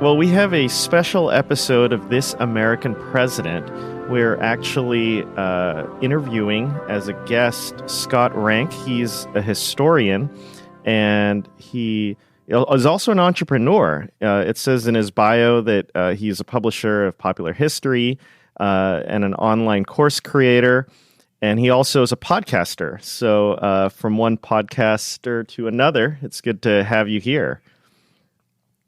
Well, we have a special episode of This American President. We're actually interviewing as a guest Scott Rank. He's a historian, and he is also an entrepreneur. It says in his bio that he's a publisher of popular history and an online course creator, and he also is a podcaster. So from one podcaster to another, it's good to have you here.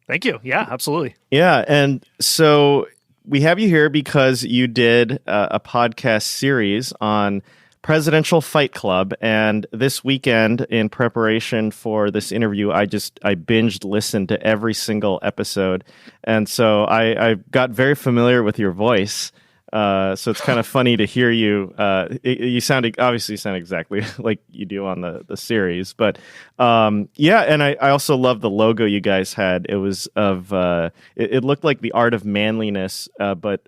Thank you. Yeah, absolutely. Yeah. And so we have you here because you did a podcast series on Presidential Fight Club. And this weekend, in preparation for this interview, I binged listened to every single episode. And so I got very familiar with your voice. So it's kind of funny to hear you. You sound exactly like you do on the series, but yeah. And I also love the logo you guys had. It was it looked like The Art of Manliness, but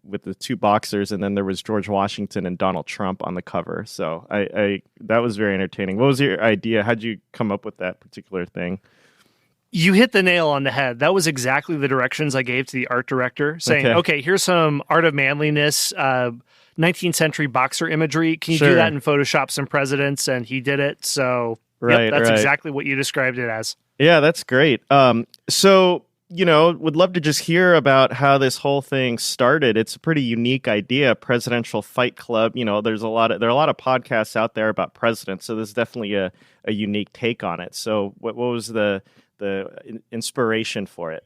with the two boxers, and then there was George Washington and Donald Trump on the cover. So I that was very entertaining. What was your idea? How'd you come up with that particular thing? You hit the nail on the head. That was exactly the directions I gave to the art director, saying, okay, here's some Art of Manliness, 19th century boxer imagery. Can you do that in Photoshop some presidents? And he did it. So that's exactly what you described it as. Yeah, that's great. So, would love to just hear about how this whole thing started. It's a pretty unique idea, Presidential Fight Club. There are a lot of podcasts out there about presidents, so there's definitely a unique take on it. So what was the inspiration for it?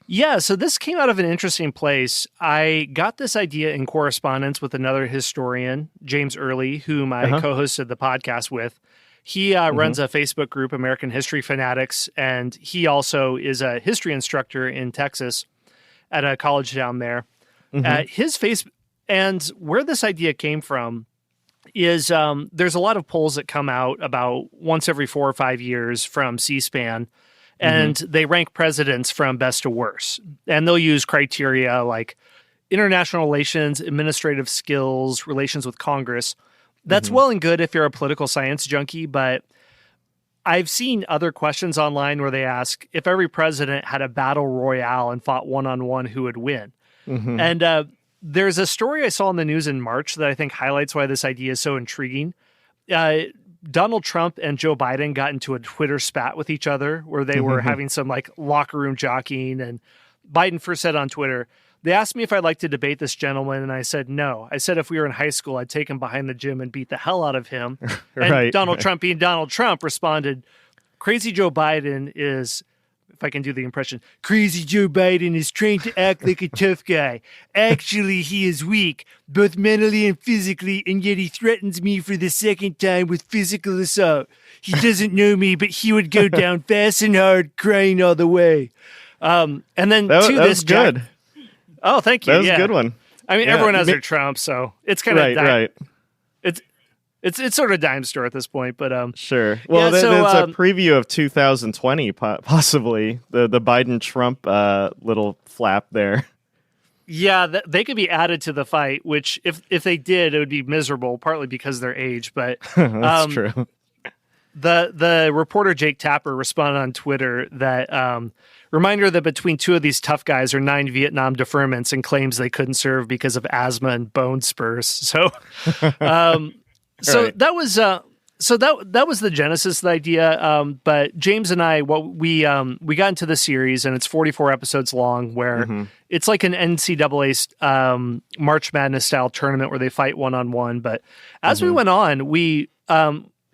Yeah, so this came out of an interesting place. I got this idea in correspondence with another historian, James Early, whom I co-hosted the podcast with. He runs a Facebook group, American History Fanatics, and he also is a history instructor in Texas at a college down there. And where this idea came from is there's a lot of polls that come out about once every 4 or 5 years from C-SPAN, and they rank presidents from best to worst. And they'll use criteria like international relations, administrative skills, relations with Congress. That's well and good if you're a political science junkie, but I've seen other questions online where they ask if every president had a battle royale and fought one-on-one, who would win? And there's a story I saw in the news in March that I think highlights why this idea is so intriguing. Donald Trump and Joe Biden got into a Twitter spat with each other where they were having some like locker room jockeying. And Biden first said on Twitter, they asked me if I'd like to debate this gentleman. And I said, no. I said, if we were in high school, I'd take him behind the gym and beat the hell out of him. And Donald Trump, being Donald Trump, responded, crazy Joe Biden is, if I can do the impression, crazy Joe Biden is trained to act like a tough guy. Actually, he is weak, both mentally and physically, and yet he threatens me for the second time with physical assault. He doesn't know me, but he would go down fast and hard, crying all the way. And then that was good. Oh, thank you. That was a good one. I mean, everyone has their Trump, so it's kind of right. It's sort of a dime store at this point, but sure. Well, there's a preview of 2020, possibly the Biden-Trump little flap there. Yeah, they could be added to the fight. Which, if they did, it would be miserable. Partly because of their age, but that's true. The reporter Jake Tapper responded on Twitter that reminder that between two of these tough guys are 9 Vietnam deferments, and claims they couldn't serve because of asthma and bone spurs. So. So that was that was the genesis of the idea. But James and I, we got into the series, and it's 44 episodes long, where it's like an NCAA March Madness style tournament where they fight one-on-one. But as we went on, we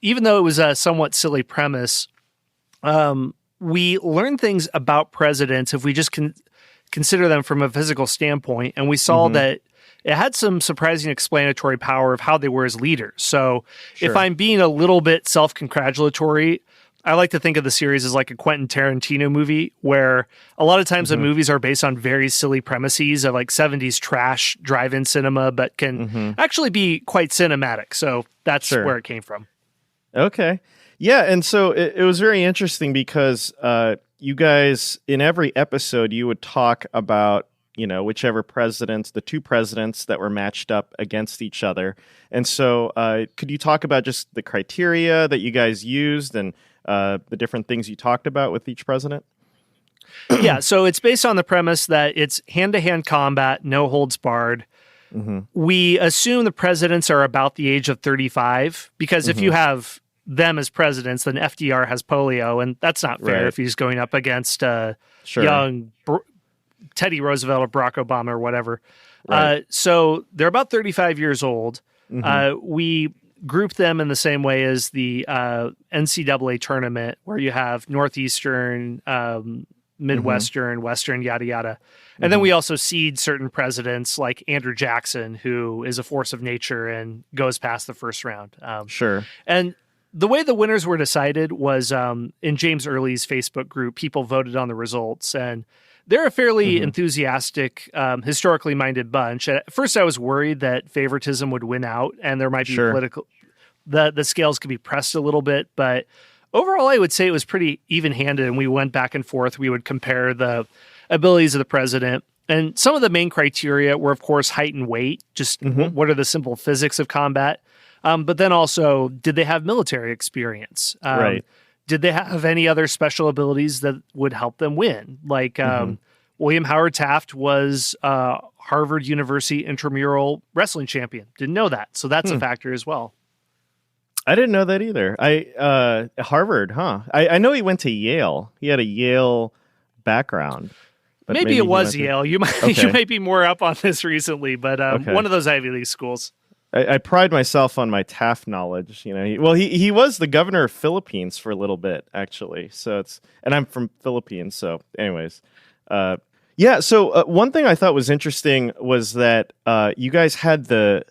even though it was a somewhat silly premise, we learned things about presidents if we just consider them from a physical standpoint, and we saw that it had some surprising explanatory power of how they were as leaders. So if I'm being a little bit self-congratulatory, I like to think of the series as like a Quentin Tarantino movie, where a lot of times the movies are based on very silly premises of like 70s trash drive-in cinema, but can actually be quite cinematic. So that's where it came from. Okay. Yeah, and so it was very interesting because you guys, in every episode, you would talk about whichever presidents, the two presidents that were matched up against each other. And so could you talk about just the criteria that you guys used and the different things you talked about with each president? Yeah, so it's based on the premise that it's hand-to-hand combat, no holds barred. Mm-hmm. We assume the presidents are about the age of 35, because if you have them as presidents, then FDR has polio, and that's not fair if he's going up against young Teddy Roosevelt or Barack Obama or whatever. Right. So they're about 35 years old. We group them in the same way as the NCAA tournament, where you have Northeastern, Midwestern, Western, yada, yada. And then we also seed certain presidents like Andrew Jackson, who is a force of nature and goes past the first round. Sure. And the way the winners were decided was in James Early's Facebook group, people voted on the results, and they're a fairly enthusiastic, historically minded bunch. At first, I was worried that favoritism would win out, and there might be political. The scales could be pressed a little bit, but overall, I would say it was pretty even-handed, and we went back and forth. We would compare the abilities of the president, and some of the main criteria were, of course, height and weight. Just what are the simple physics of combat? But then also, did they have military experience? Right. Did they have any other special abilities that would help them win? Like William Howard Taft was Harvard University intramural wrestling champion. Didn't know that. So that's a factor as well. I didn't know that either. Harvard, huh? I know he went to Yale. He had a Yale background. But maybe it was Yale. You might be more up on this recently, but one of those Ivy League schools. I pride myself on my Taft knowledge. You know, he was the governor of Philippines for a little bit, actually. So and I'm from Philippines. So, anyways, yeah. So one thing I thought was interesting was that you guys had the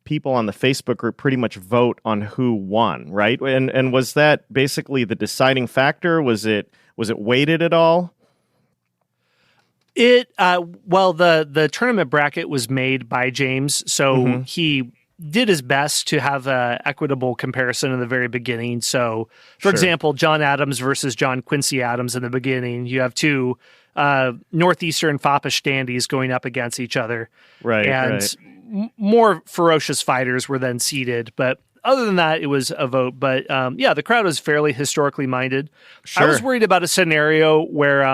people on the Facebook group pretty much vote on who won, right? And was that basically the deciding factor? Was it weighted at all? The tournament bracket was made by James, so he did his best to have an equitable comparison in the very beginning. So, for example, John Adams versus John Quincy Adams in the beginning, you have two Northeastern foppish dandies going up against each other. Right. And more ferocious fighters were then seeded, but other than that, it was a vote. But the crowd was fairly historically minded. I was worried about a scenario where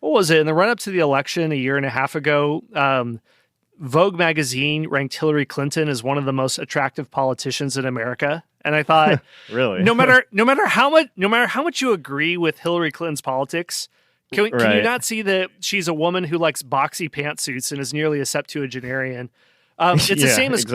what was it? In the run-up to the election a year and a half ago, Vogue magazine ranked Hillary Clinton as one of the most attractive politicians in America. And I thought, really, no matter how much you agree with Hillary Clinton's politics, can you not see that she's a woman who likes boxy pantsuits and is nearly a septuagenarian? It's the same as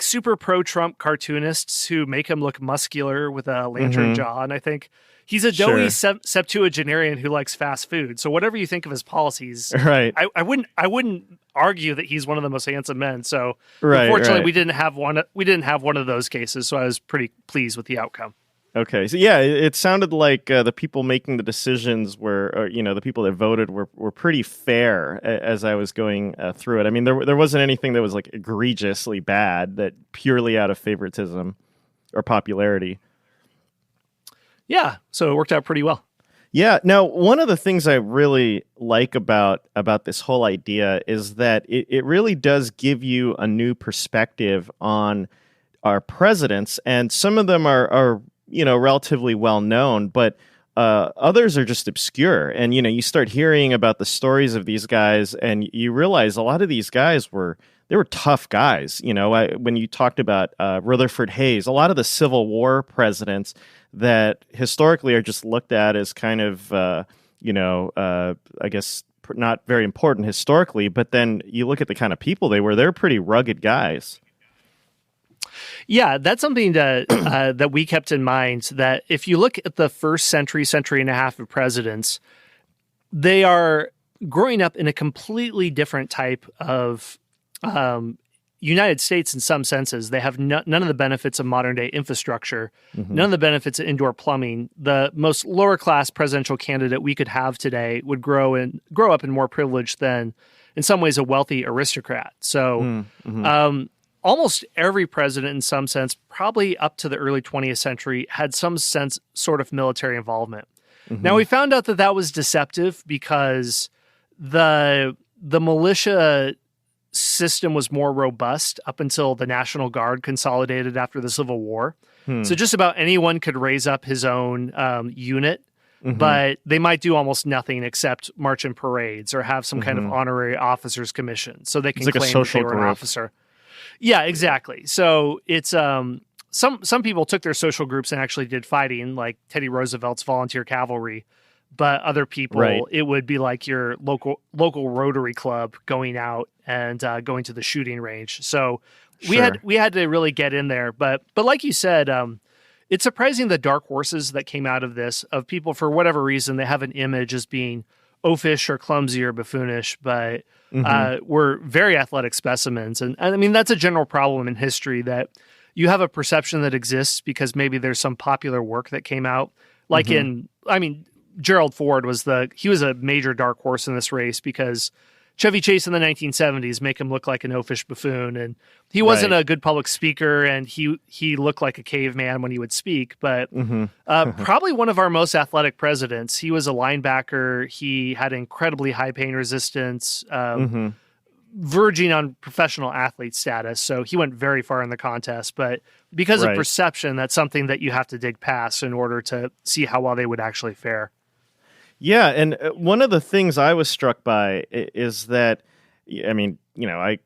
super pro-Trump cartoonists who make him look muscular with a lantern jaw, and I think he's a doughy septuagenarian who likes fast food. So whatever you think of his policies, right? I wouldn't argue that he's one of the most handsome men. So unfortunately, we didn't have one. We didn't have one of those cases. So I was pretty pleased with the outcome. Okay, so yeah, it sounded like the people making the decisions were, the people that voted were pretty fair as I was going through it. I mean, there wasn't anything that was like egregiously bad, that purely out of favoritism or popularity. Yeah, so it worked out pretty well. Yeah. Now, one of the things I really like about this whole idea is that it really does give you a new perspective on our presidents, and some of them are relatively well known, but others are just obscure. And you start hearing about the stories of these guys, and you realize a lot of these guys were tough guys. When you talked about Rutherford Hayes, a lot of the Civil War presidents that historically are just looked at as kind of, I guess not very important historically, but then you look at the kind of people they're pretty rugged guys. Yeah, that's something that we kept in mind, that if you look at the first century and a half of presidents, they are growing up in a completely different type of United States in some senses. They have none of the benefits of modern day infrastructure, none of the benefits of indoor plumbing. The most lower class presidential candidate we could have today would grow up in more privilege than, in some ways, a wealthy aristocrat. So almost every president, in some sense, probably up to the early 20th century, had some sort of military involvement. Now, we found out that was deceptive because the militia system was more robust up until the National Guard consolidated after the Civil War. So just about anyone could raise up his own unit. but they might do almost nothing except march in parades or have some kind of honorary officer's commission, so they can It's like a claim that social they were an group. officer. Yeah, exactly. So it's some people took their social groups and actually did fighting, like Teddy Roosevelt's volunteer cavalry. But other people, Right. it would be like your local Rotary Club going out and going to the shooting range. So we had to really get in there. But like you said, it's surprising the dark horses that came out of this, of people for whatever reason they have an image as being oafish or clumsy or buffoonish, but were very athletic specimens. And I mean, that's a general problem in history, that you have a perception that exists because maybe there's some popular work that came out. Like Gerald Ford was a major dark horse in this race because Chevy Chase in the 1970s make him look like an oafish buffoon, and he wasn't a good public speaker, and he looked like a caveman when he would speak, but probably one of our most athletic presidents. He was a linebacker. He had incredibly high pain resistance, verging on professional athlete status. So he went very far in the contest, but because of perception, that's something that you have to dig past in order to see how well they would actually fare. Yeah, and one of the things I was struck by is that, I mean, I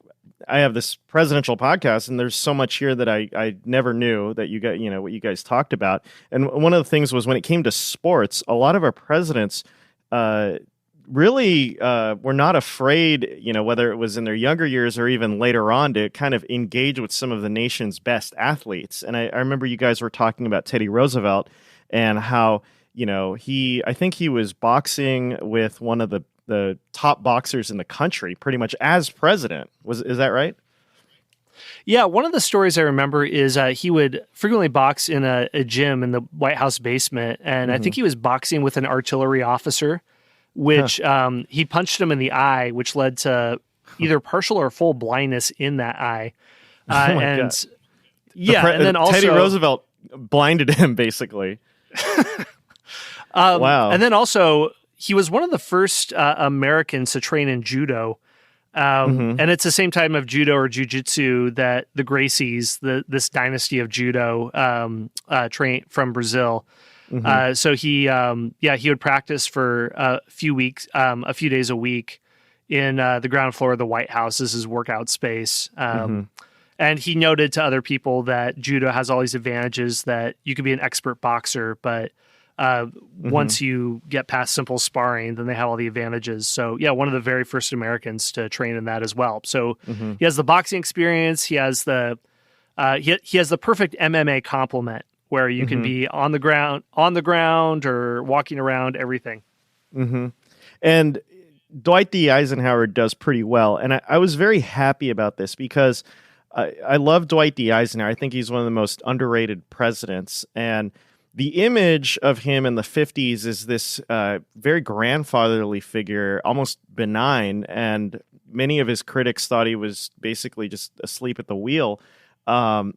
have this presidential podcast, and there's so much here that I never knew that you got, what you guys talked about. And one of the things was when it came to sports, a lot of our presidents really were not afraid, whether it was in their younger years or even later on, to kind of engage with some of the nation's best athletes. And I remember you guys were talking about Teddy Roosevelt and how, I think he was boxing with one of the top boxers in the country pretty much as president. Is that right? Yeah, one of the stories I remember is he would frequently box in a gym in the White House basement, and I think he was boxing with an artillery officer, which he punched him in the eye, which led to either partial or full blindness in that eye. God. And then also Teddy Roosevelt blinded him, basically. Wow. And then also, he was one of the first Americans to train in judo. And it's the same type of judo or jujitsu that the Gracies, this dynasty of judo, train from Brazil. So he would practice for a few days a week in the ground floor of the White House as his workout space. And he noted to other people that judo has all these advantages, that you could be an expert boxer, but once you get past simple sparring, then they have all the advantages. So yeah, one of the very first Americans to train in that as well. So he has the boxing experience. He has the he has the perfect MMA complement where you can be on the ground or walking around, everything. And Dwight D. Eisenhower does pretty well. And I was very happy about this because I love Dwight D. Eisenhower. I think he's one of the most underrated presidents. And the image of him in the 50s is this very grandfatherly figure, almost benign, and many of his critics thought he was basically just asleep at the wheel,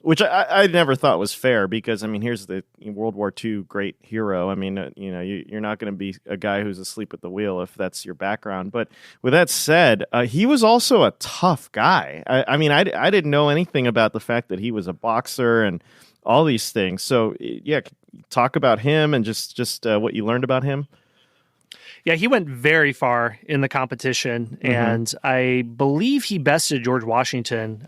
which I never thought was fair because, I mean, here's the World War II great hero. I mean, you're not going to be a guy who's asleep at the wheel if that's your background. But with that said, he was also a tough guy. I mean, I didn't know anything about the fact that he was a boxer and all these things. So yeah, talk about him and just what you learned about him. Yeah, he went very far in the competition, and I believe he bested George Washington,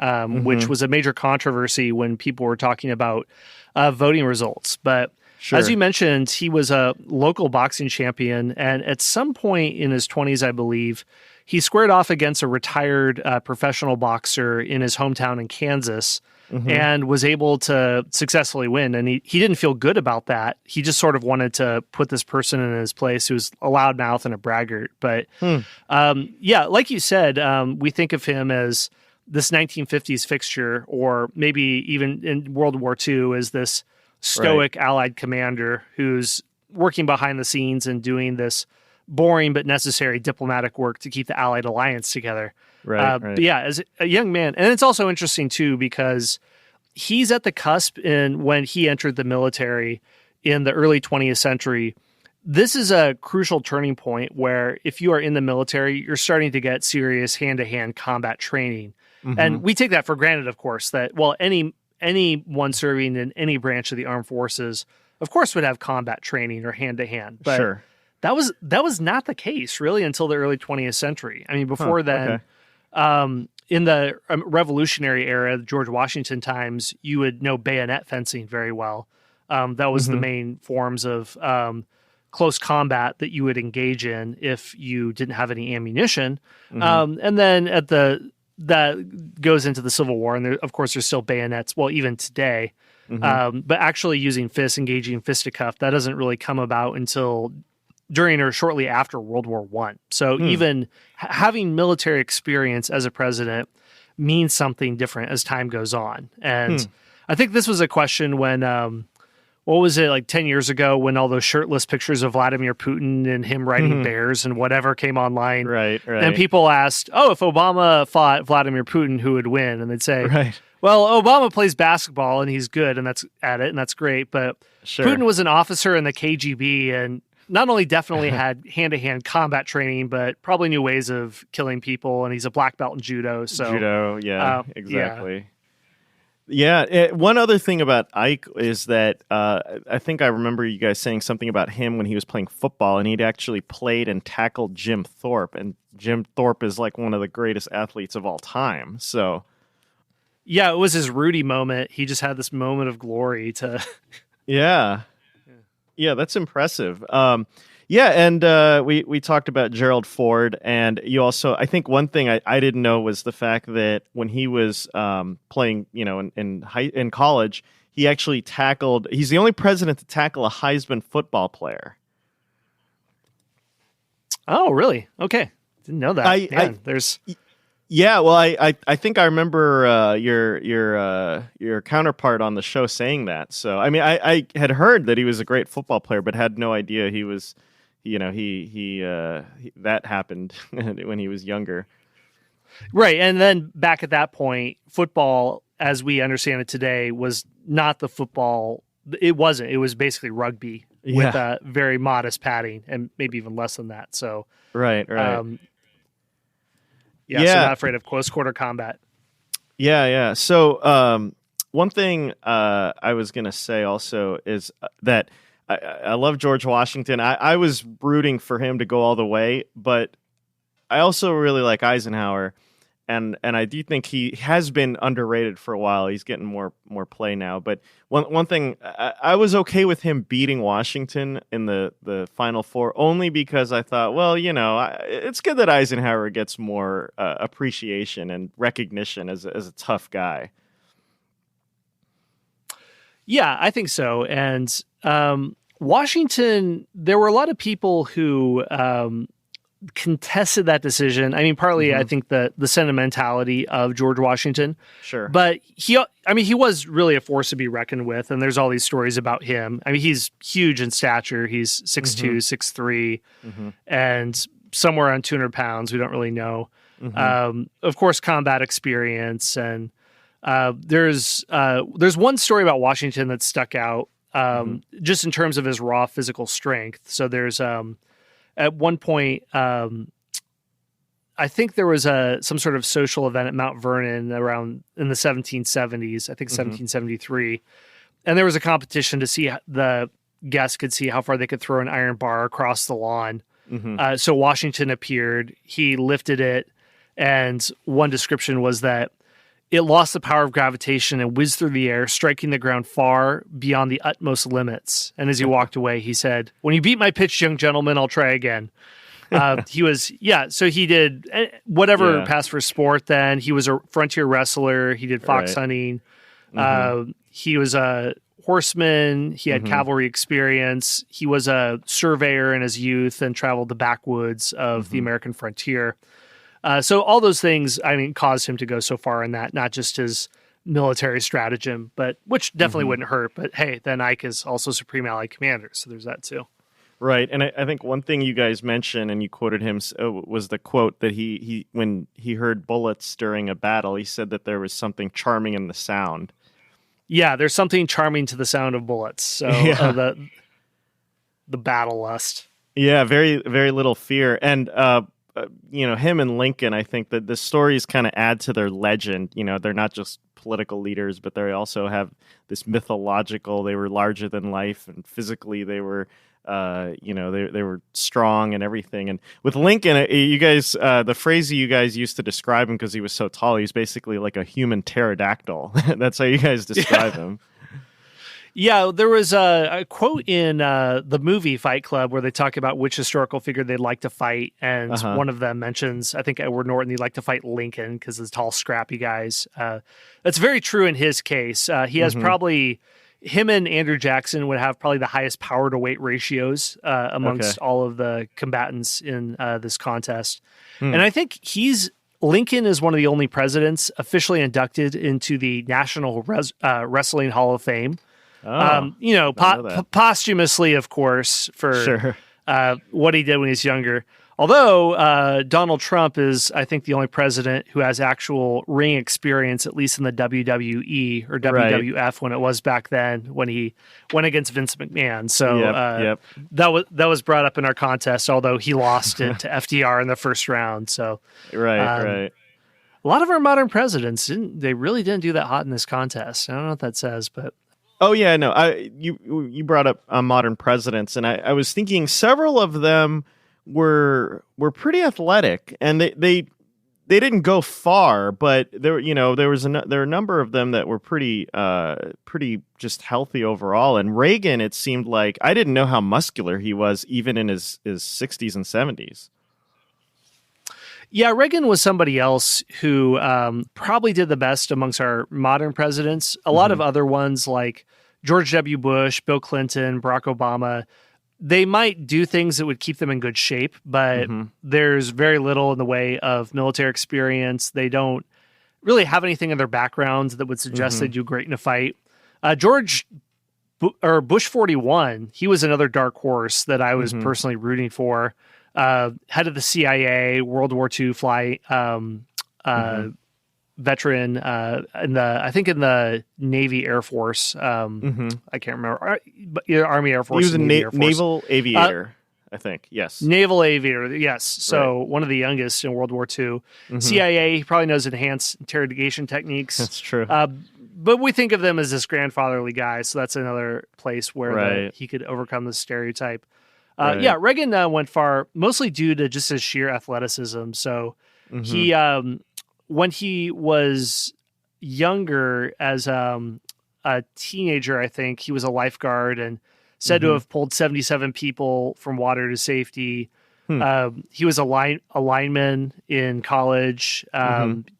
which was a major controversy when people were talking about voting results. But as you mentioned, he was a local boxing champion, and at some point in his 20s, I believe, he squared off against a retired professional boxer in his hometown in Kansas, and was able to successfully win. And he didn't feel good about that. He just sort of wanted to put this person in his place who was a loudmouth and a braggart. But yeah, like you said, we think of him as this 1950s fixture, or maybe even in World War II as this stoic Allied commander who's working behind the scenes and doing this boring but necessary diplomatic work to keep the Allied alliance together. But yeah, as a young man, and it's also interesting too because he's at the cusp when he entered the military in the early 20th century. This is a crucial turning point where if you are in the military, you're starting to get serious hand-to-hand combat training. And we take that for granted, of course, that anyone serving in any branch of the armed forces of course, would have combat training or hand to hand. But Sure. that was not the case really until the early 20th century. I mean, before then, Okay. in the Revolutionary era, the George Washington times, you would know bayonet fencing very well. That was the main forms of close combat that you would engage in if you didn't have any ammunition. And then that goes into the Civil War, and of course there's still bayonets. Well, even today, but actually using fists, engaging fisticuff, that doesn't really come about until during or shortly after World War I. So even having military experience as a president means something different as time goes on. And I think this was a question when, what was it, like 10 years ago, when all those shirtless pictures of Vladimir Putin and him riding bears and whatever came online. Right. And people asked, oh, if Obama fought Vladimir Putin, who would win? And they'd say, Right. well, Obama plays basketball and he's good and that's at it and that's great. But Sure. Putin was an officer in the KGB and not only definitely had hand-to-hand combat training, but probably knew ways of killing people. And he's a black belt in judo. So Judo, yeah, exactly. Yeah. One other thing about Ike is that I think I remember you guys saying something about him when he was playing football, and he'd actually played and tackled Jim Thorpe, and Jim Thorpe is like one of the greatest athletes of all time. So, yeah, it was his Rudy moment. He just had this moment of glory to. Yeah, that's impressive. Yeah, and we talked about Gerald Ford, and you also, I think one thing I didn't know was the fact that when he was playing, in college, he actually tackled. He's the only president to tackle a Heisman football player. Oh, really? Okay, didn't know that. There's. Yeah, well, I think I remember your counterpart on the show saying that. So, I mean, I had heard that he was a great football player, but had no idea he was. He that happened when he was younger. Right. And then back at that point, football, as we understand it today, was not the football. It wasn't. It was basically rugby with very modest padding and maybe even less than that. So, right. So not afraid of close quarter combat. Yeah. So one thing I was going to say also is that I love George Washington. I was rooting for him to go all the way, but I also really like Eisenhower, and I do think he has been underrated for a while. He's getting more play now. But one thing, I was okay with him beating Washington in the Final Four only because I thought, well, it's good that Eisenhower gets more appreciation and recognition as a tough guy. Yeah, I think so. And Washington, there were a lot of people who contested that decision. I mean, partly I think the sentimentality of George Washington. Sure. But he was really a force to be reckoned with. And there's all these stories about him. I mean, he's huge in stature. He's 6'2", 6'3", and somewhere around 200 pounds. We don't really know. Of course, combat experience. And there's one story about Washington that stuck out just in terms of his raw physical strength. So there's at one point, I think there was some sort of social event at Mount Vernon around in the 1770s, I think 1773. And there was a competition to see the guests could see how far they could throw an iron bar across the lawn. So Washington appeared, he lifted it, and one description was that it lost the power of gravitation and whizzed through the air, striking the ground far beyond the utmost limits. And as he walked away, he said, "When you beat my pitch, young gentleman, I'll try again." So he did whatever passed for sport then. He was a frontier wrestler. He did fox hunting. He was a horseman. He had cavalry experience. He was a surveyor in his youth and traveled the backwoods of the American frontier. So all those things, I mean, caused him to go so far in that, not just his military stratagem, but which definitely wouldn't hurt. But hey, then Ike is also Supreme Allied Commander, so there's that too. Right, and I think one thing you guys mentioned, and you quoted him, was the quote that he when he heard bullets during a battle, he said that there was something charming in the sound. Yeah, there's something charming to the sound of bullets. So the battle lust. Yeah, very, very little fear. And him and Lincoln, I think that the stories kind of add to their legend. They're not just political leaders, but they also have this mythological. They were larger than life, and physically they were, they were strong and everything. And with Lincoln, you guys, the phrase you guys used to describe him because he was so tall, he's basically like a human pterodactyl. That's how you guys describe him. Yeah, there was a quote in the movie Fight Club where they talk about which historical figure they'd like to fight, and one of them mentions, I think, Edward Norton. He'd like to fight Lincoln because he's tall, scrappy guys. That's very true in his case. He has probably, him and Andrew Jackson would have probably the highest power to weight ratios amongst all of the combatants in this contest. And I think Lincoln is one of the only presidents officially inducted into the National Wrestling Hall of Fame. Posthumously, of course, for what he did when he was younger. Although Donald Trump is, I think, the only president who has actual ring experience, at least in the WWE or WWF when it was back then, when he went against Vince McMahon. So that was brought up in our contest, although he lost it to FDR in the first round. So right. A lot of our modern presidents really didn't do that hot in this contest. I don't know what that says, but. Oh yeah, no. You brought up modern presidents, and I was thinking several of them were pretty athletic, and they didn't go far, but there were a number of them that were pretty just healthy overall. And Reagan, it seemed like, I didn't know how muscular he was even in his 60s and 70s. Yeah, Reagan was somebody else who probably did the best amongst our modern presidents. A lot of other ones like George W. Bush, Bill Clinton, Barack Obama, they might do things that would keep them in good shape, but there's very little in the way of military experience. They don't really have anything in their backgrounds that would suggest they do great in a fight. Bush 41, he was another dark horse that I was personally rooting for. Head of the CIA, World War II veteran, in the Navy Air Force. I can't remember, but Army Air Force. He was a naval aviator, I think. Yes, naval aviator. Yes, so one of the youngest in World War II. CIA. He probably knows enhanced interrogation techniques. That's true. But we think of them as this grandfatherly guy, so that's another place where he could overcome the stereotype. Yeah, Reagan went far, mostly due to just his sheer athleticism. So he, when he was younger, as a teenager, I think he was a lifeguard and said to have pulled 77 people from water to safety. He was a lineman in college.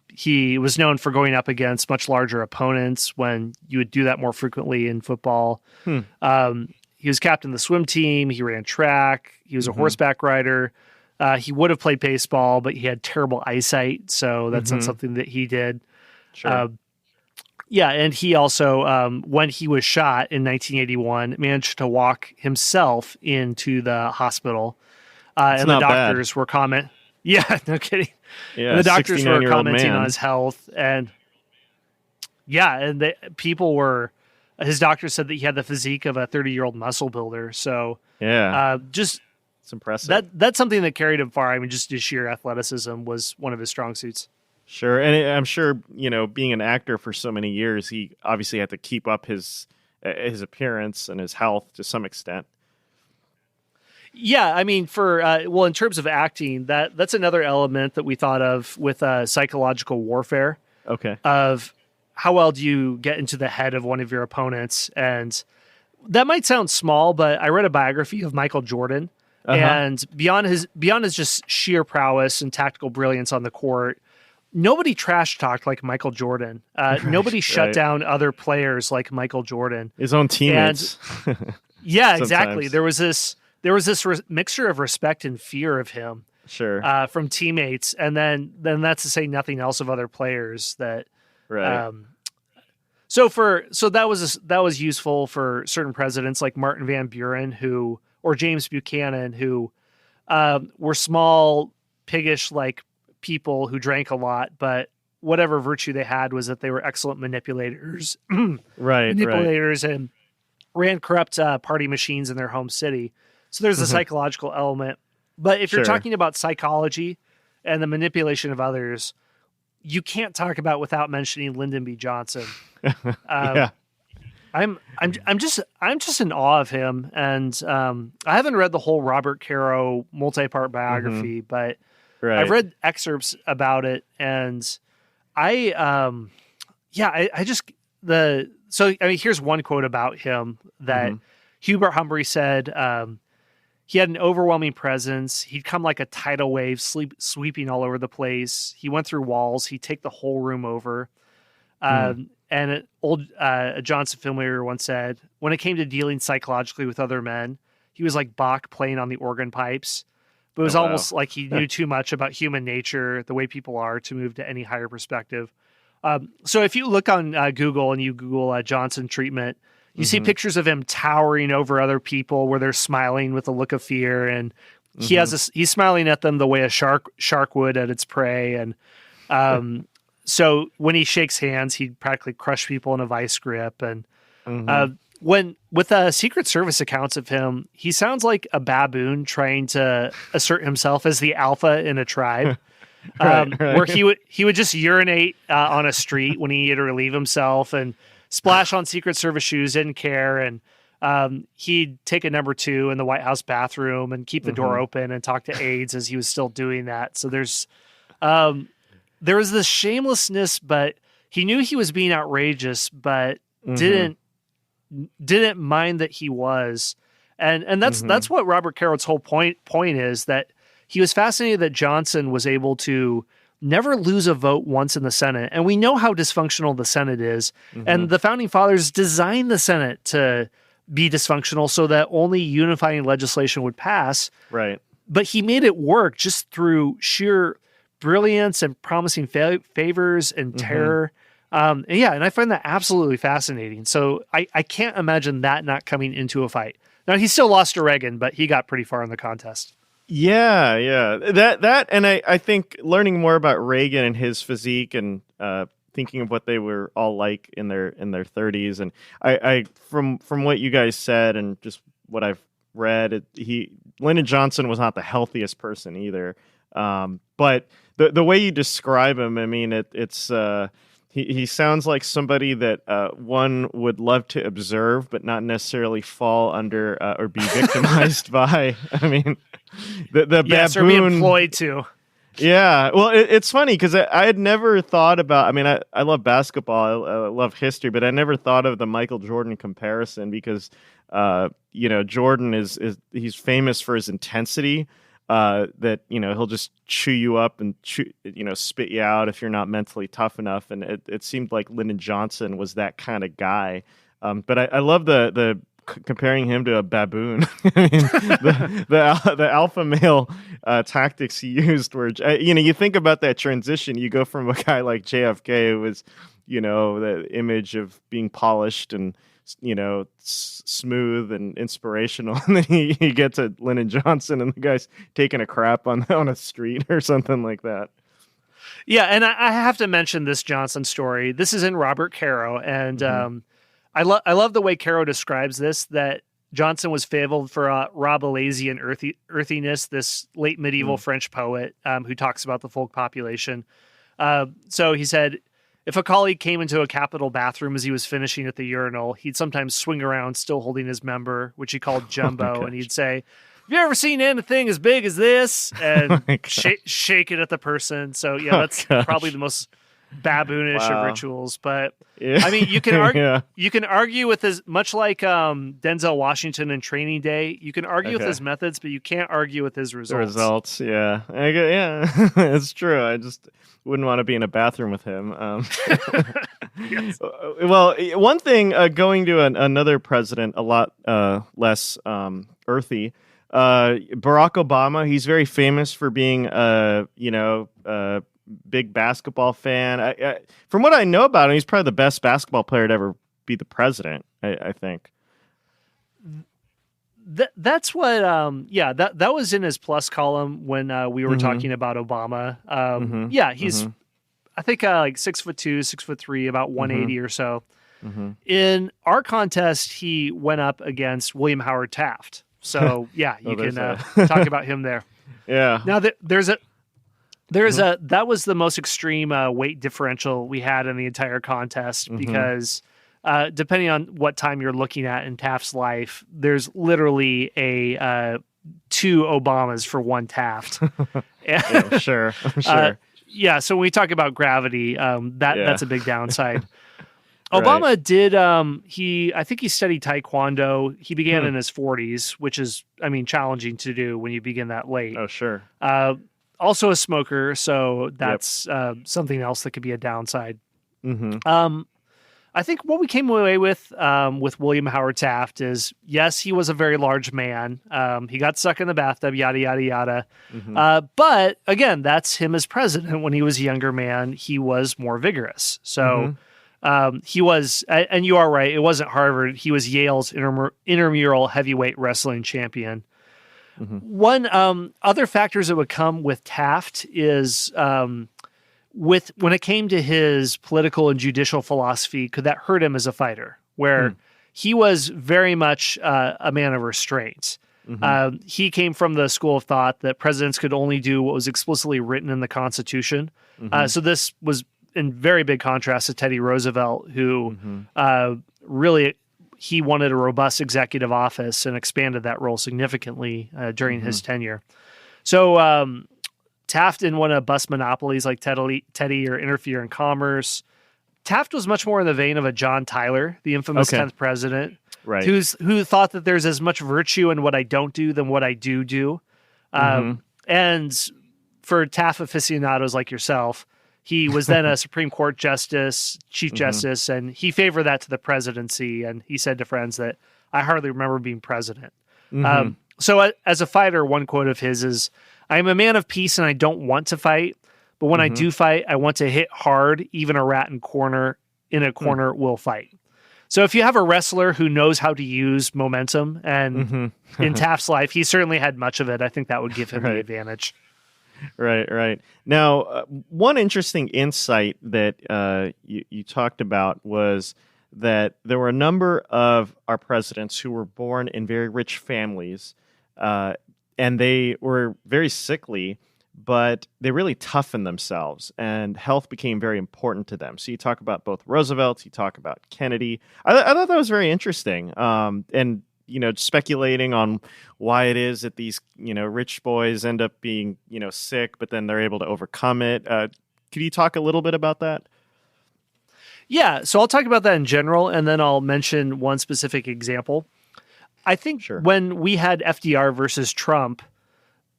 He was known for going up against much larger opponents when you would do that more frequently in football. He was captain of the swim team. He ran track. He was a horseback rider. He would have played baseball, but he had terrible eyesight, so that's not something that he did. Sure. And he also, when he was shot in 1981, managed to walk himself into the hospital. And the doctors were commenting. Yeah, no kidding. Yeah, and the doctors were commenting on his health. And people were... His doctor said that he had the physique of a 30-year-old muscle builder. So it's impressive. That's something that carried him far. I mean, just his sheer athleticism was one of his strong suits. Sure. And I'm sure, being an actor for so many years, he obviously had to keep up his appearance and his health to some extent. Yeah, I mean, in terms of acting, that's another element that we thought of with psychological warfare. Okay. Of how well do you get into the head of one of your opponents? And that might sound small, but I read a biography of Michael Jordan, and beyond his just sheer prowess and tactical brilliance on the court, nobody trash talked like Michael Jordan. Nobody shut down other players like Michael Jordan. His own teammates. Yeah, exactly. There was this mixture of respect and fear of him. Sure. From teammates, and then that's to say nothing else of other players that. Right. So that was useful for certain presidents like Martin Van Buren or James Buchanan, who were small, piggish like people who drank a lot, but whatever virtue they had was that they were excellent manipulators. Manipulators and ran corrupt party machines in their home city. So there's a psychological element. But if you're talking about psychology and the manipulation of others, you can't talk about without mentioning Lyndon B. Johnson. Yeah. I'm just in awe of him, and I haven't read the whole Robert Caro multi-part biography, but Right. I've read excerpts about it, and I just here's one quote about him that Hubert Humphrey said. He had an overwhelming presence. He'd come like a tidal wave, sweeping all over the place. He went through walls. He'd take the whole room over. And a Johnson filmmaker once said, when it came to dealing psychologically with other men, he was like Bach playing on the organ pipes. But it was almost like he knew too much about human nature, the way people are, to move to any higher perspective. So if you look on Google and you Google Johnson treatment, you see pictures of him towering over other people where they're smiling with a look of fear, and he's smiling at them the way a shark would at its prey. And so when he shakes hands, he'd practically crush people in a vice grip. And with Secret Service accounts of him, he sounds like a baboon trying to assert himself as the alpha in a tribe. Where he would just urinate on a street when he needed to relieve himself, and splash on Secret Service shoes, didn't care. And he'd take a number 2 in the White House bathroom and keep the door open and talk to aides as he was still doing that. So there was this shamelessness, but he knew he was being outrageous, but didn't mind that he was. And that's what Robert Caro's whole point is, that he was fascinated that Johnson was able to never lose a vote once in the Senate. And we know how dysfunctional the Senate is. And the founding fathers designed the Senate to be dysfunctional so that only unifying legislation would pass. Right. But he made it work just through sheer brilliance and promising favors and terror. And I find that absolutely fascinating. So I can't imagine that not coming into a fight. Now, he still lost to Reagan, but he got pretty far in the contest. Yeah. That, and I think learning more about Reagan and his physique, and thinking of what they were all like in their 30s, and I from what you guys said and just what I've read, Lyndon Johnson was not the healthiest person either. But the way you describe him, I mean, it's he sounds like somebody that one would love to observe, but not necessarily fall under or be victimized by. I mean, the baboon, or be employed to. Yeah, well, it's funny because I had never thought about. I mean, I love basketball, I love history, but I never thought of the Michael Jordan comparison because Jordan he's famous for his intensity. That he'll just chew you up and spit you out if you're not mentally tough enough, and it seemed like Lyndon Johnson was that kind of guy. But I love the comparing him to a baboon. I mean, the alpha male tactics he used were, you think about that transition. You go from a guy like JFK, who was, the image of being polished and, smooth and inspirational. And then you get to Lyndon Johnson and the guy's taking a crap on a street or something like that. Yeah. And I have to mention this Johnson story. This is in Robert Caro. And, I love the way Caro describes this, that Johnson was fabled for Rabelaisian earthiness, this late medieval French poet who talks about the folk population. So he said, if a colleague came into a Capitol bathroom as he was finishing at the urinal, he'd sometimes swing around still holding his member, which he called Jumbo, and he'd say, have you ever seen anything as big as this? And shake it at the person. So, that's probably the most baboonish of rituals, but I mean, you can argue. You can argue with his, much like Denzel Washington in Training Day. You can argue with his methods, but you can't argue with his results. Yeah, it's true. I just wouldn't want to be in a bathroom with him. Yes. Well, one thing, going to another president, a lot less earthy. Barack Obama. He's very famous for being, big basketball fan. From what I know about him, he's probably the best basketball player to ever be the president, I think. That's what that was in his plus column when we were talking about Obama. He's I think like 6'2", 6'3", about 180 or so. In our contest, he went up against William Howard Taft. So you can talk about him there. Yeah. Now there's That was the most extreme weight differential we had in the entire contest because depending on what time you're looking at in Taft's life, there's literally two Obamas for one Taft. Yeah, sure. Yeah, so when we talk about gravity, that's a big downside. Obama did. I think he studied Taekwondo. He began in his 40s, which is, challenging to do when you begin that late. Oh, sure. Also a smoker, so that's something else that could be a downside. I think what we came away with William Howard Taft is, yes, he was a very large man. He got stuck in the bathtub, yada, yada, yada. But again, that's him as president. When he was a younger man, he was more vigorous. So he was, and you are right, it wasn't Harvard. He was Yale's intramural heavyweight wrestling champion. One other factors that would come with Taft is when it came to his political and judicial philosophy, could that hurt him as a fighter? Where he was very much a man of restraint. He came from the school of thought that presidents could only do what was explicitly written in the Constitution. So this was in very big contrast to Teddy Roosevelt, who really he wanted a robust executive office and expanded that role significantly during his tenure. So Taft didn't want to bust monopolies like Teddy or interfere in commerce. Taft was much more in the vein of a John Tyler, the infamous 10th president, who thought that there's as much virtue in what I don't do than what I do. And for Taft aficionados like yourself, he was then a Supreme Court justice, Chief Justice, and he favored that to the presidency. And he said to friends that I hardly remember being president. So as a fighter, one quote of his is, "I'm a man of peace and I don't want to fight. But when I do fight, I want to hit hard. Even a rat in a corner will fight." So if you have a wrestler who knows how to use momentum, and in Taft's life, he certainly had much of it, I think that would give him the advantage. Right. Now, one interesting insight that you talked about was that there were a number of our presidents who were born in very rich families, and they were very sickly, but they really toughened themselves, and health became very important to them. So you talk about both Roosevelt, you talk about Kennedy. I thought that was very interesting, and speculating on why it is that these, rich boys end up being, sick, but then they're able to overcome it. Could you talk a little bit about that? Yeah, so I'll talk about that in general, and then I'll mention one specific example. I think when we had FDR versus Trump,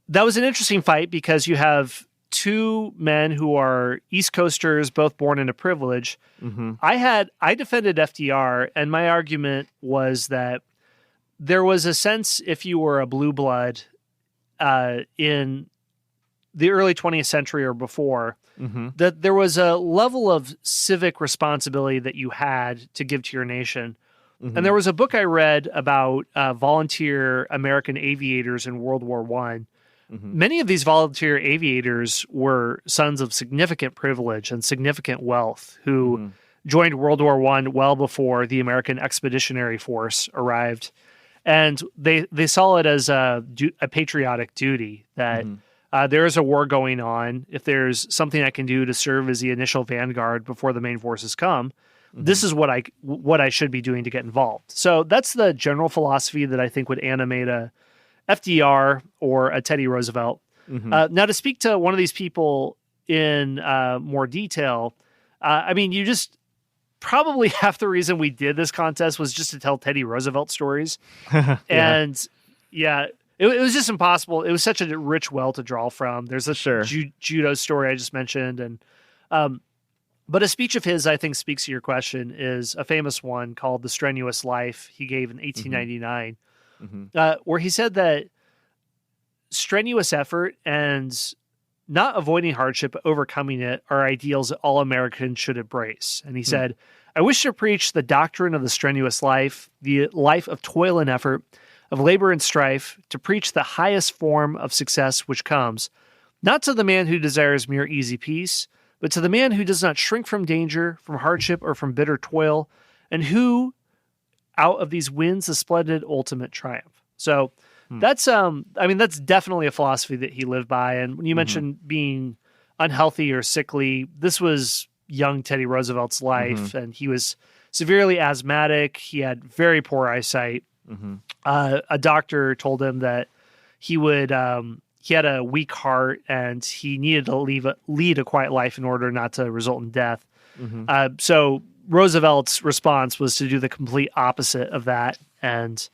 that was an interesting fight because you have two men who are East Coasters, both born into privilege. I defended FDR, and my argument was that there was a sense, if you were a blue blood in the early 20th century or before, that there was a level of civic responsibility that you had to give to your nation. And there was a book I read about volunteer American aviators in World War I. Many of these volunteer aviators were sons of significant privilege and significant wealth who joined World War I well before the American Expeditionary Force arrived. And they saw it as a patriotic duty that there is a war going on. If there's something I can do to serve as the initial vanguard before the main forces come, this is what I should be doing to get involved. So that's the general philosophy that I think would animate a FDR or a Teddy Roosevelt. Now, to speak to one of these people in more detail, you just probably half the reason we did this contest was just to tell Teddy Roosevelt stories. And it was just impossible. It was such a rich well to draw from. There's a judo story I just mentioned. And but a speech of his, I think, speaks to your question, is a famous one called The Strenuous Life he gave in 1899, where he said that strenuous effort and not avoiding hardship, but overcoming it are ideals that all Americans should embrace. And he said, "I wish to preach the doctrine of the strenuous life, the life of toil and effort, of labor and strife, to preach the highest form of success which comes, not to the man who desires mere easy peace, but to the man who does not shrink from danger, from hardship, or from bitter toil, and who out of these wins the splendid ultimate triumph." So that's definitely a philosophy that he lived by. And when you mentioned being unhealthy or sickly. This was young Teddy Roosevelt's life, and he was severely asthmatic. He had very poor eyesight. A doctor told him that he had a weak heart and he needed to lead a quiet life in order not to result in death. So Roosevelt's response was to do the complete opposite of that, and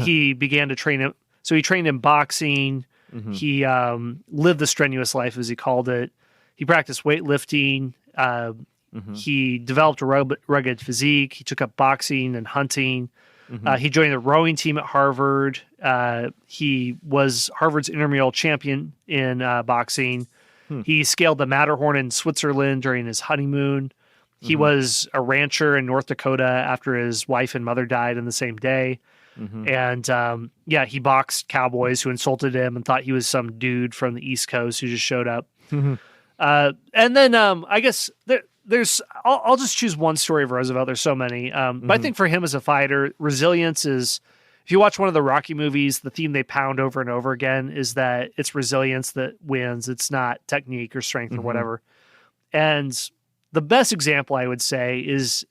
he began to train him. So he trained in boxing. He lived the strenuous life, as he called it. He practiced weightlifting. He developed a rugged physique. He took up boxing and hunting. He joined the rowing team at Harvard. He was Harvard's intramural champion in boxing. He scaled the Matterhorn in Switzerland during his honeymoon. He was a rancher in North Dakota after his wife and mother died in the same day. And he boxed cowboys who insulted him and thought he was some dude from the East Coast who just showed up. And then I guess I'll just choose one story of Roosevelt. There's so many. But I think for him as a fighter, resilience is, if you watch one of the Rocky movies, the theme they pound over and over again is that it's resilience that wins. It's not technique or strength or whatever. And the best example I would say is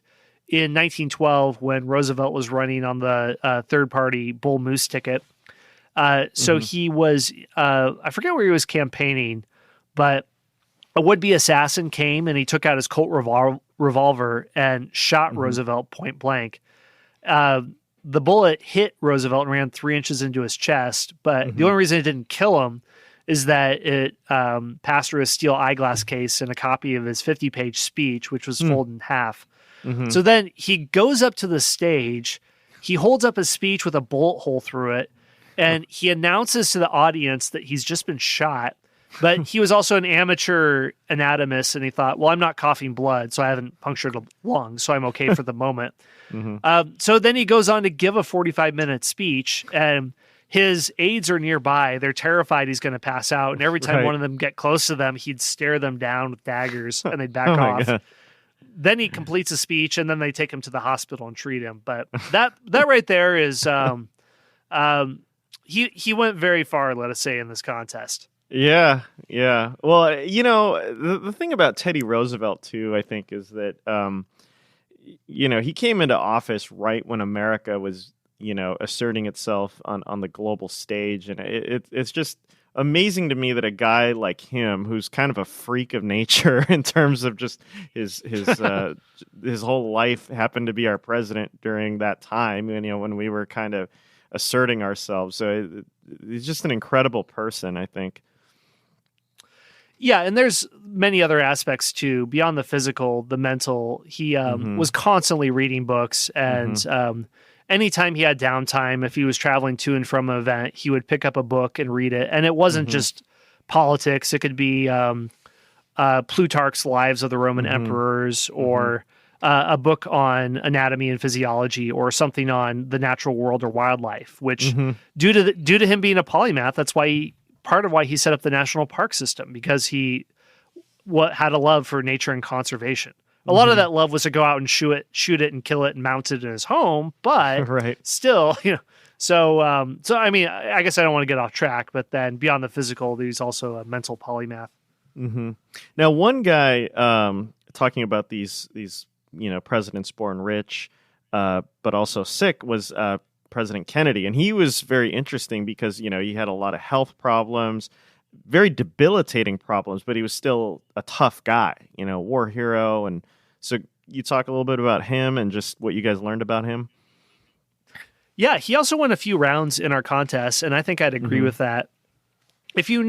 in 1912 when Roosevelt was running on the third party Bull Moose ticket. So he was, I forget where he was campaigning, but a would-be assassin came and he took out his Colt revolver and shot Roosevelt point blank. The bullet hit Roosevelt and ran 3 inches into his chest, but the only reason it didn't kill him is that it passed through a steel eyeglass case and a copy of his 50-page speech, which was folded in half. So then he goes up to the stage, he holds up his speech with a bullet hole through it, and he announces to the audience that he's just been shot. But he was also an amateur anatomist, and he thought, well, I'm not coughing blood, so I haven't punctured a lung, so I'm okay for the moment. So then he goes on to give a 45-minute speech, and his aides are nearby. They're terrified he's going to pass out, and every time one of them get close to them, he'd stare them down with daggers, and they'd back off. God. Then he completes a speech, and then they take him to the hospital and treat him. But that right there is he went very far, let us say, in this contest. Yeah. Well, the thing about Teddy Roosevelt, too, I think, is that, he came into office right when America was, asserting itself on the global stage. And it's just amazing to me that a guy like him, who's kind of a freak of nature in terms of just his whole life, happened to be our president during that time, when we were kind of asserting ourselves. So he's just an incredible person, I think. Yeah, and there's many other aspects too, beyond the physical, the mental. He was constantly reading books, and anytime he had downtime, if he was traveling to and from an event, he would pick up a book and read it. And it wasn't just politics. It could be Plutarch's Lives of the Roman Emperors, or a book on anatomy and physiology, or something on the natural world or wildlife, which due to him being a polymath, that's why part of why he set up the national park system, because he had a love for nature and conservation. A lot of that love was to go out and shoot it and kill it and mount it in his home, but still, So I mean, I guess I don't want to get off track, but then beyond the physical, he's also a mental polymath. Now, one guy talking about these presidents born rich, but also sick, was President Kennedy. And he was very interesting because, he had a lot of health problems, very debilitating problems, but he was still a tough guy, war hero. And so you talk a little bit about him and just what you guys learned about him. Yeah, he also won a few rounds in our contest, and I think I'd agree with that. If you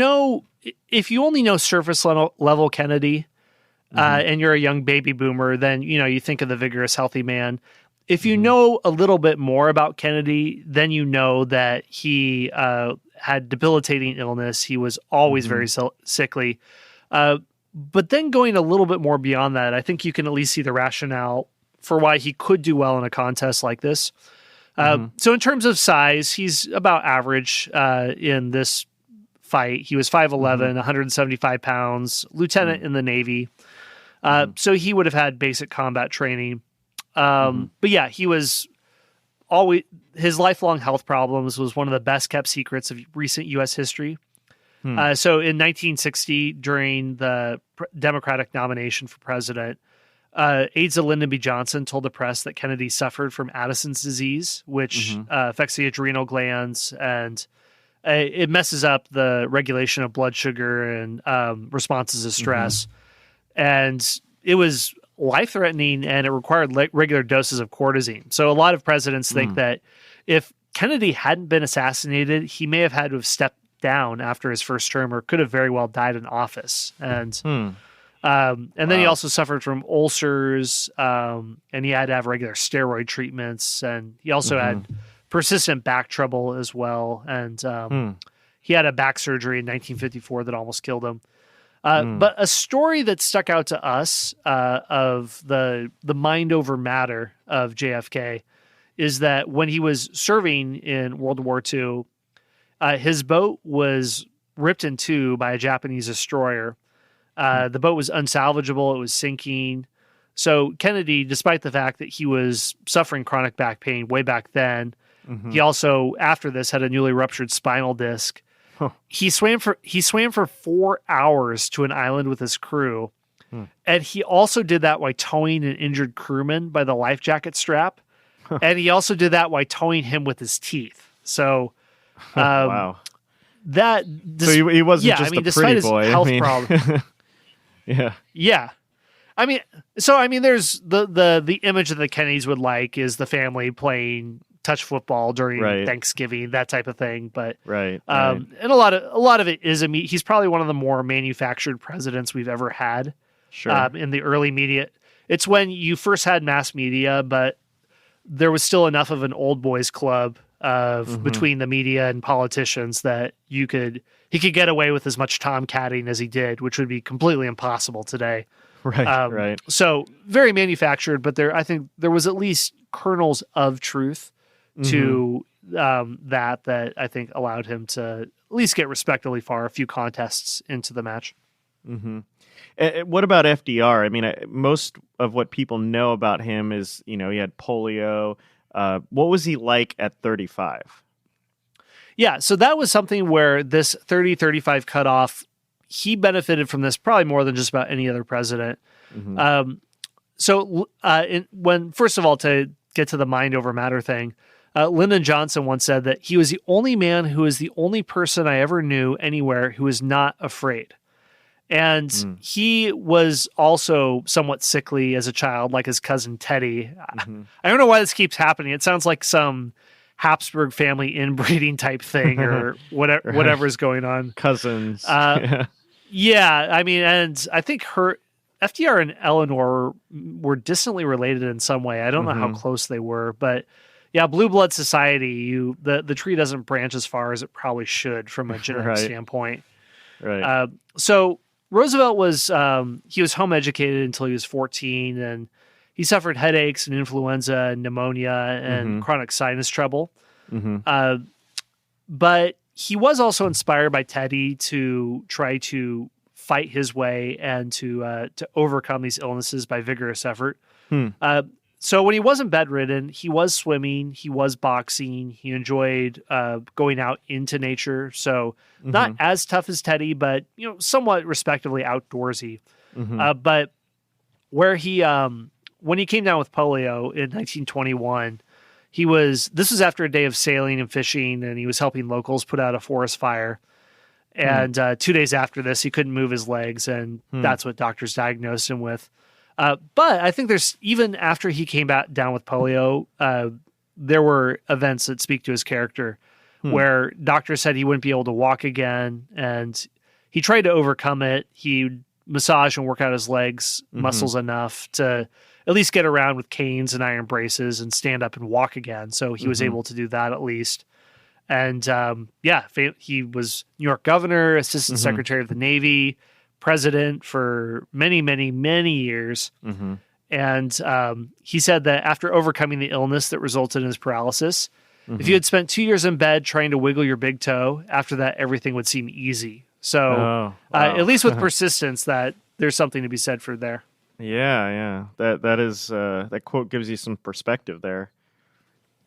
only know surface level Kennedy, and you're a young baby boomer, then, you think of the vigorous, healthy man. If you know a little bit more about Kennedy, then you know that he had debilitating illness. He was always very sickly. But then going a little bit more beyond that, I think you can at least see the rationale for why he could do well in a contest like this. So in terms of size, he's about average in this fight. He was 5'11", 175 pounds, lieutenant in the Navy. So he would have had basic combat training. But yeah, he was always, his lifelong health problems was one of the best kept secrets of recent U.S. history. So in 1960, during the Democratic nomination for president, aides of Lyndon B. Johnson told the press that Kennedy suffered from Addison's disease, which affects the adrenal glands, and it messes up the regulation of blood sugar and responses to stress. And it was life-threatening, and it required regular doses of cortisone. So a lot of presidents think that if Kennedy hadn't been assassinated, he may have had to have stepped down after his first term, or could have very well died in office. And then he also suffered from ulcers, and he had to have regular steroid treatments, and he also had persistent back trouble as well. And he had a back surgery in 1954 that almost killed him. But a story that stuck out to us of the mind over matter of JFK is that when he was serving in World War II, his boat was ripped in two by a Japanese destroyer. The boat was unsalvageable. It was sinking. So Kennedy, despite the fact that he was suffering chronic back pain way back then, he also, after this, had a newly ruptured spinal disc. He swam for 4 hours to an island with his crew. And he also did that while towing an injured crewman by the life jacket strap. And he also did that while towing him with his teeth. So, wow. So he wasn't just a pretty boy. His health problem. Yeah. There's the image that the Kennedys would like is the family playing touch football during Thanksgiving, that type of thing. But and a lot of it is he's probably one of the more manufactured presidents we've ever had. In the early media, it's when you first had mass media, but there was still enough of an old boys club of between the media and politicians that he could get away with as much tomcatting as he did, which would be completely impossible today. So very manufactured, but I think there was at least kernels of truth to that I think allowed him to at least get respectably far a few contests into the match. What about FDR? I mean, most of what people know about him is, he had polio. What was he like at 35? Yeah, so that was something where this 30-35 cutoff, he benefited from this probably more than just about any other president. First of all, to get to the mind over matter thing, Lyndon Johnson once said that he was the only man who was the only person I ever knew anywhere who was not afraid. And he was also somewhat sickly as a child, like his cousin Teddy. I don't know why this keeps happening. It sounds like some Habsburg family inbreeding type thing or whatever's going on. Cousins. Yeah, I mean, and I think FDR and Eleanor were distantly related in some way. I don't know how close they were, but yeah, Blue Blood Society, the tree doesn't branch as far as it probably should from a genetic standpoint. So Roosevelt was he was home educated until he was 14, and he suffered headaches and influenza and pneumonia and chronic sinus trouble. But he was also inspired by Teddy to try to fight his way and to overcome these illnesses by vigorous effort. So when he wasn't bedridden, he was swimming, he was boxing, he enjoyed going out into nature. So not as tough as Teddy, but somewhat respectively outdoorsy. But where when he came down with polio in 1921, this was after a day of sailing and fishing, and he was helping locals put out a forest fire. And 2 days after this, he couldn't move his legs, and that's what doctors diagnosed him with. But I think even after he came down with polio, there were events that speak to his character where doctors said he wouldn't be able to walk again, and he tried to overcome it. He massage and work out his legs muscles enough to at least get around with canes and iron braces and stand up and walk again. So he was able to do that at least. And he was New York governor, assistant secretary of the Navy, president for many, many, many years. And he said that after overcoming the illness that resulted in his paralysis, if you had spent 2 years in bed trying to wiggle your big toe, after that, everything would seem easy. So at least with persistence, that there's something to be said for there. Yeah. That is that quote gives you some perspective there.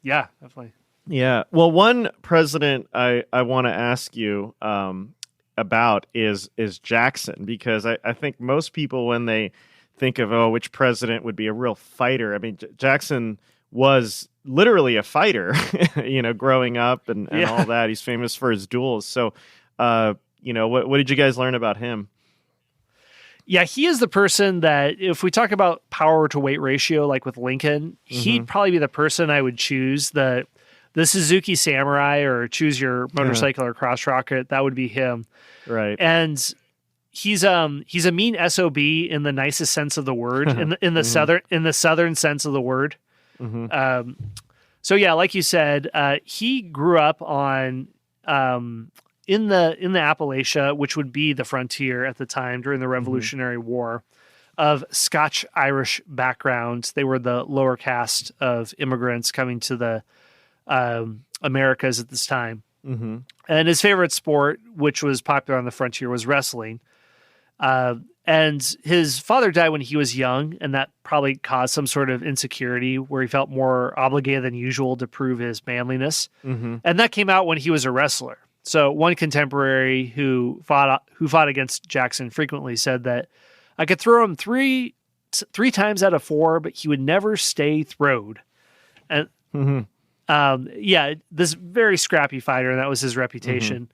Yeah, definitely. Yeah. Well, one president I want to ask you, about is Jackson, because I think most people, when they think of, which president would be a real fighter, I mean, Jackson was literally a fighter, growing up and all that. He's famous for his duels. So, what did you guys learn about him? Yeah, he is the person that, if we talk about power to weight ratio, like with Lincoln, he'd probably be the person I would choose. The Suzuki Samurai, or choose your motorcycle or cross rocket, that would be him. Right. And he's a mean SOB in the nicest sense of the word, in the southern sense of the word. So yeah, like you said, he grew up on in the Appalachia, which would be the frontier at the time during the Revolutionary War, of Scotch-Irish background. They were the lower caste of immigrants coming to the Americas at this time. And his favorite sport, which was popular on the frontier, was wrestling. And his father died when he was young, and that probably caused some sort of insecurity where he felt more obligated than usual to prove his manliness. And that came out when he was a wrestler. So one contemporary who fought against Jackson frequently said that I could throw him three times out of 4, but he would never stay throwed. And this very scrappy fighter, and that was his reputation.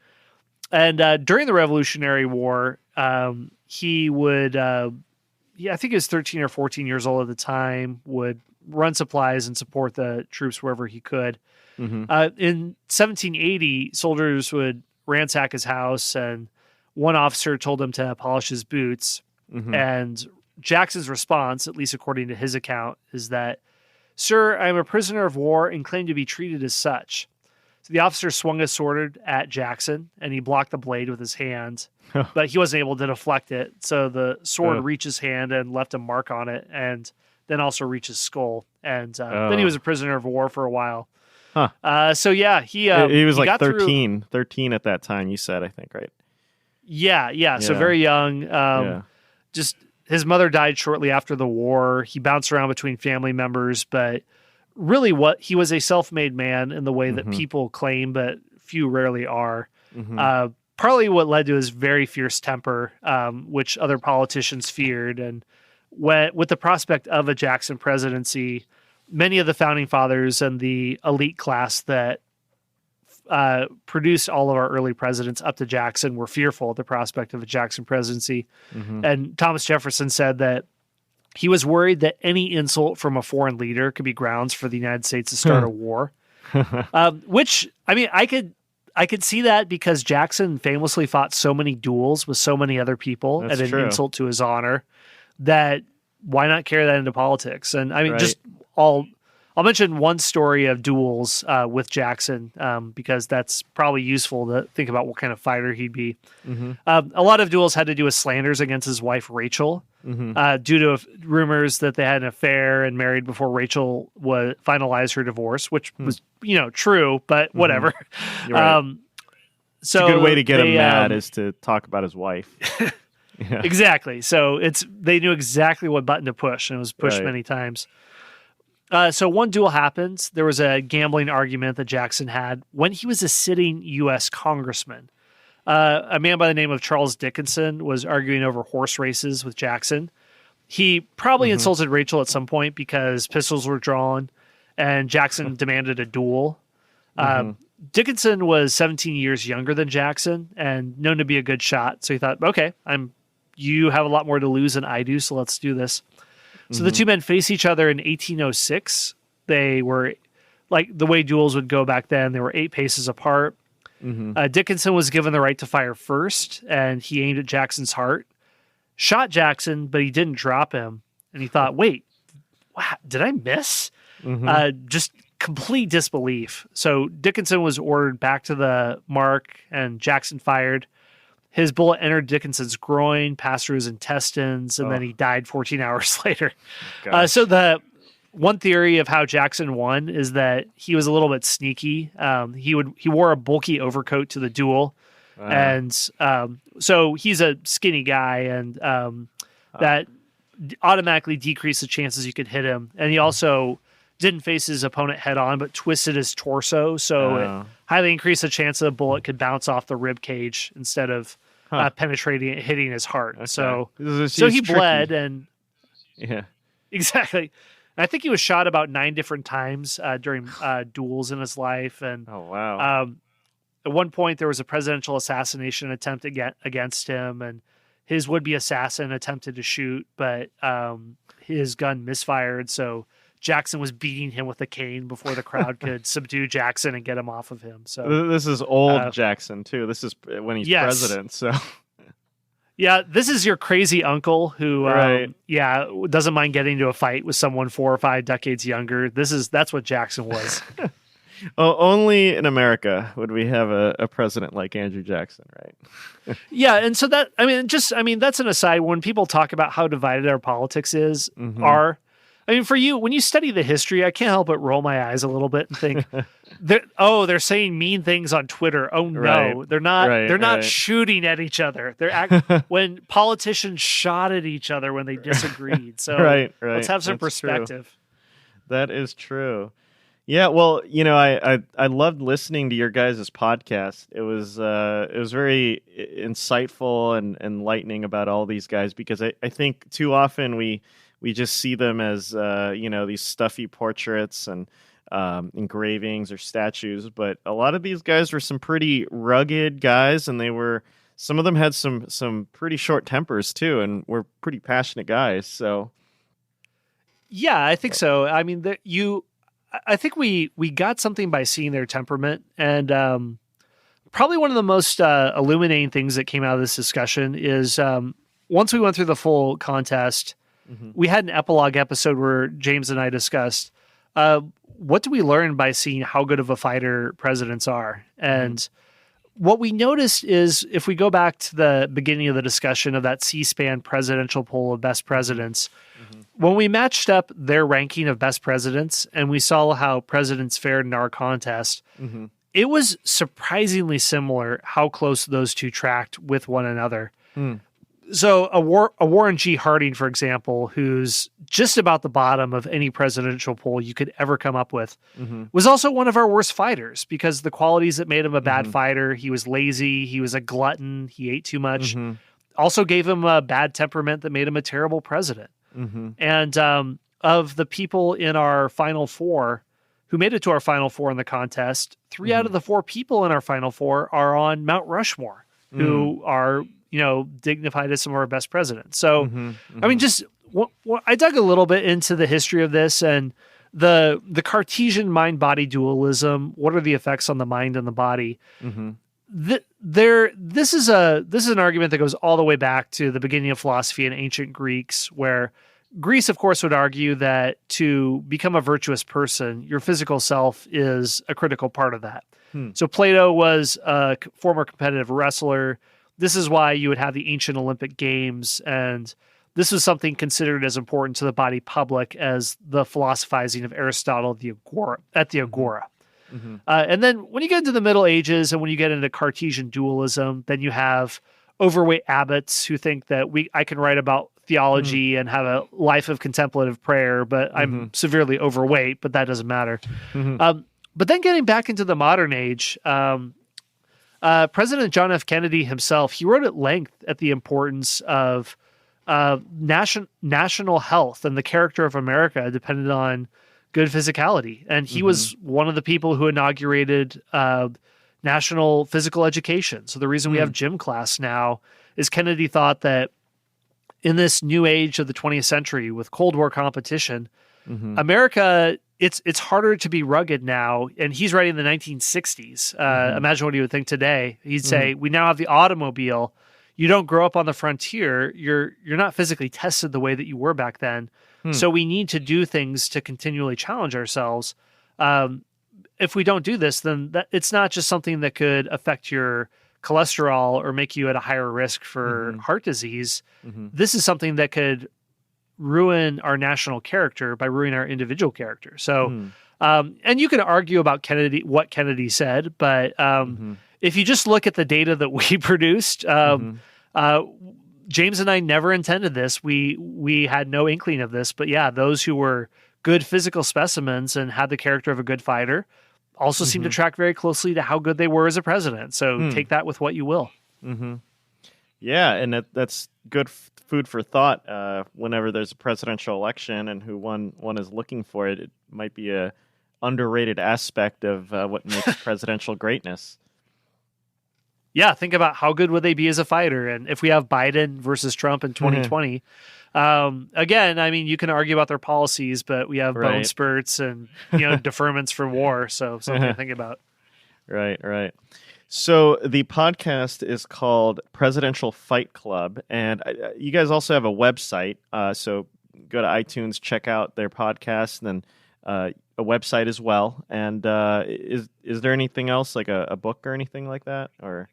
And during the Revolutionary War, he would, I think he was 13 or 14 years old at the time, would run supplies and support the troops wherever he could. In 1780, soldiers would ransack his house, and one officer told him to polish his boots. And Jackson's response, at least according to his account, is that, "Sir, I am a prisoner of war and claim to be treated as such." So the officer swung his sword at Jackson, and he blocked the blade with his hand, but he wasn't able to deflect it. So the sword reached his hand and left a mark on it, and then also reached his skull. And then he was a prisoner of war for a while. So yeah, he was he like 13 at that time, you said, I think, right? Yeah. So very young. Just his mother died shortly after the war. He bounced around between family members, but really he was a self-made man in the way that people claim, but few rarely are. Partly what led to his very fierce temper, which other politicians feared. And with the prospect of a Jackson presidency, many of the founding fathers and the elite class that produced all of our early presidents up to Jackson were fearful of the prospect of a Jackson presidency. And Thomas Jefferson said that he was worried that any insult from a foreign leader could be grounds for the United States to start a war. Which, I mean, I could see that, because Jackson famously fought so many duels with so many other people at an insult to his honor, that why not carry that into politics? And I mean, I'll mention one story of duels with Jackson, because that's probably useful to think about what kind of fighter he'd be. A lot of duels had to do with slanders against his wife, Rachel, due to rumors that they had an affair and married before Rachel finalized her divorce, which was, true, but whatever. Right. So it's a good way to get him mad is to talk about his wife. Exactly. So they knew exactly what button to push, and it was pushed many times. So one duel happened. There was a gambling argument that Jackson had when he was a sitting U.S. congressman. A man by the name of Charles Dickinson was arguing over horse races with Jackson. He probably insulted Rachel at some point because pistols were drawn, and Jackson demanded a duel. Dickinson was 17 years younger than Jackson and known to be a good shot. So he thought, okay, you have a lot more to lose than I do, so let's do this. So the two men faced each other in 1806. They were, like the way duels would go back then, they were 8 paces apart. Dickinson was given the right to fire first, and he aimed at Jackson's heart, shot Jackson, but he didn't drop him. And he thought, wait, did I miss? Just complete disbelief. So Dickinson was ordered back to the mark, and Jackson fired. His bullet entered Dickinson's groin, passed through his intestines, and then he died 14 hours later. So the one theory of how Jackson won is that he was a little bit sneaky. He wore a bulky overcoat to the duel, and so he's a skinny guy, and that automatically decreased the chances you could hit him. And he also didn't face his opponent head on, but twisted his torso, so it highly increased the chance that a bullet could bounce off the rib cage instead of penetrating, hitting his heart. Okay. So He's he tricky. bled, and Yeah. exactly. I think he was shot about 9 different times during duels in his life. And Oh wow. at one point, there was a presidential assassination attempt against him, and his would-be assassin attempted to shoot, but his gun misfired. So Jackson was beating him with a cane before the crowd could subdue Jackson and get him off of him. So This is old Jackson too. This is when he's president. So yeah, this is your crazy uncle who, Right. doesn't mind getting into a fight with someone 4 or 5 decades younger. That's what Jackson was. only in America would we have a president like Andrew Jackson, right? Yeah, and so that's an aside. When people talk about how divided our politics Mm-hmm. for you, when you study the history, I can't help but roll my eyes a little bit and think, they're saying mean things on Twitter. Oh no, Right. they're not. Right, they're not right. shooting at each other. When politicians shot at each other when they disagreed. So Right. let's have some That's true. perspective. That is true. Yeah, well, I loved listening to your guys' podcast. It was very insightful and enlightening about all these guys, because I think too often we just see them as these stuffy portraits and engravings or statues, but a lot of these guys were some pretty rugged guys, and some of them had some pretty short tempers too, and were pretty passionate guys. So Yeah, I think so. I mean, I think we got something by seeing their temperament, and probably one of the most illuminating things that came out of this discussion is once we went through the full contest, we had an epilogue episode where James and I discussed what do we learn by seeing how good of a fighter presidents are, and what we noticed is, if we go back to the beginning of the discussion of that C-SPAN presidential poll of best presidents, when we matched up their ranking of best presidents and we saw how presidents fared in our contest, it was surprisingly similar how close those two tracked with one another. So a Warren G. Harding, for example, who's just about the bottom of any presidential poll you could ever come up with, was also one of our worst fighters, because the qualities that made him a bad fighter: he was lazy, he was a glutton, he ate too much, also gave him a bad temperament that made him a terrible president. And of the people in our Final Four who made it to our Final Four in the contest, 3 out of the 4 people in our Final Four are on Mount Rushmore, who are dignified as some of our best presidents. So, I mean, just I dug a little bit into the history of this and the Cartesian mind-body dualism. What are the effects on the mind and the body? This is an argument that goes all the way back to the beginning of philosophy in ancient Greeks, where Greece, of course, would argue that to become a virtuous person, your physical self is a critical part of that. So Plato was a former competitive wrestler. This is why you would have the ancient Olympic Games, and this was something considered as important to the body public as the philosophizing of Aristotle at the Agora. And then when you get into the Middle Ages and when you get into Cartesian dualism, then you have overweight abbots who think that I can write about theology and have a life of contemplative prayer, but I'm severely overweight, but that doesn't matter. But then getting back into the modern age, President John F. Kennedy himself, he wrote at length at the importance of national health, and the character of America depended on good physicality. And he was one of the people who inaugurated national physical education. So the reason we have gym class now is Kennedy thought that in this new age of the 20th century with Cold War competition, America, it's harder to be rugged now. And he's writing in the 1960s. Imagine what he would think today. He'd say, we now have the automobile. You don't grow up on the frontier. You're not physically tested the way that you were back then. So we need to do things to continually challenge ourselves. If we don't do this, then it's not just something that could affect your cholesterol or make you at a higher risk for heart disease. This is something that could ruin our national character by ruining our individual character. So, and you could argue about what Kennedy said, but if you just look at the data that we produced, James and I never intended this. We had no inkling of this, but yeah, those who were good physical specimens and had the character of a good fighter also seemed to track very closely to how good they were as a president. So take that with what you will. Yeah, and that's good food for thought. Whenever there's a presidential election and who one is looking for it, it might be a underrated aspect of what makes presidential greatness. Yeah, think about how good would they be as a fighter, and if we have Biden versus Trump in 2020. Again, I mean, you can argue about their policies, but we have bone spurts and deferments for war, so something to think about. Right. So the podcast is called Presidential Fight Club, and you guys also have a website. So go to iTunes, check out their podcast, and then a website as well. And is there anything else, like a book or anything like that, or?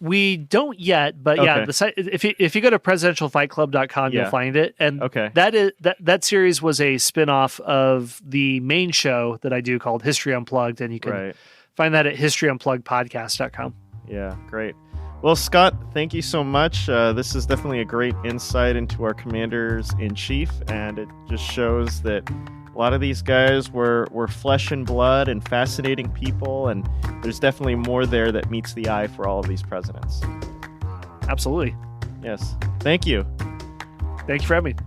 We don't yet, but yeah, the site, if you go to presidentialfightclub.com, you'll find it. And that series was a spinoff of the main show that I do called History Unplugged, and you can find that at historyunpluggedpodcast.com. Yeah, great. Well, Scott, thank you so much. This is definitely a great insight into our commanders-in-chief, and it just shows that a lot of these guys were flesh and blood and fascinating people, and there's definitely more there that meets the eye for all of these presidents. Absolutely. Yes. Thank you. Thank you for having me.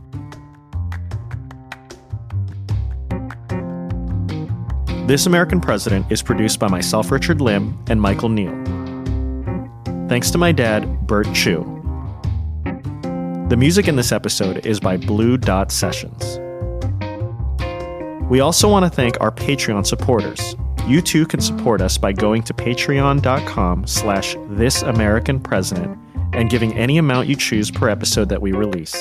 This American President is produced by myself, Richard Lim, and Michael Neal. Thanks to my dad, Bert Chu. The music in this episode is by Blue Dot Sessions. We also want to thank our Patreon supporters. You too can support us by going to patreon.com/thisamericanpresident and giving any amount you choose per episode that we release.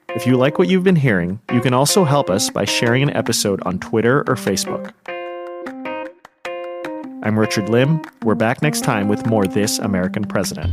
If you like what you've been hearing, you can also help us by sharing an episode on Twitter or Facebook. I'm Richard Lim. We're back next time with more This American President.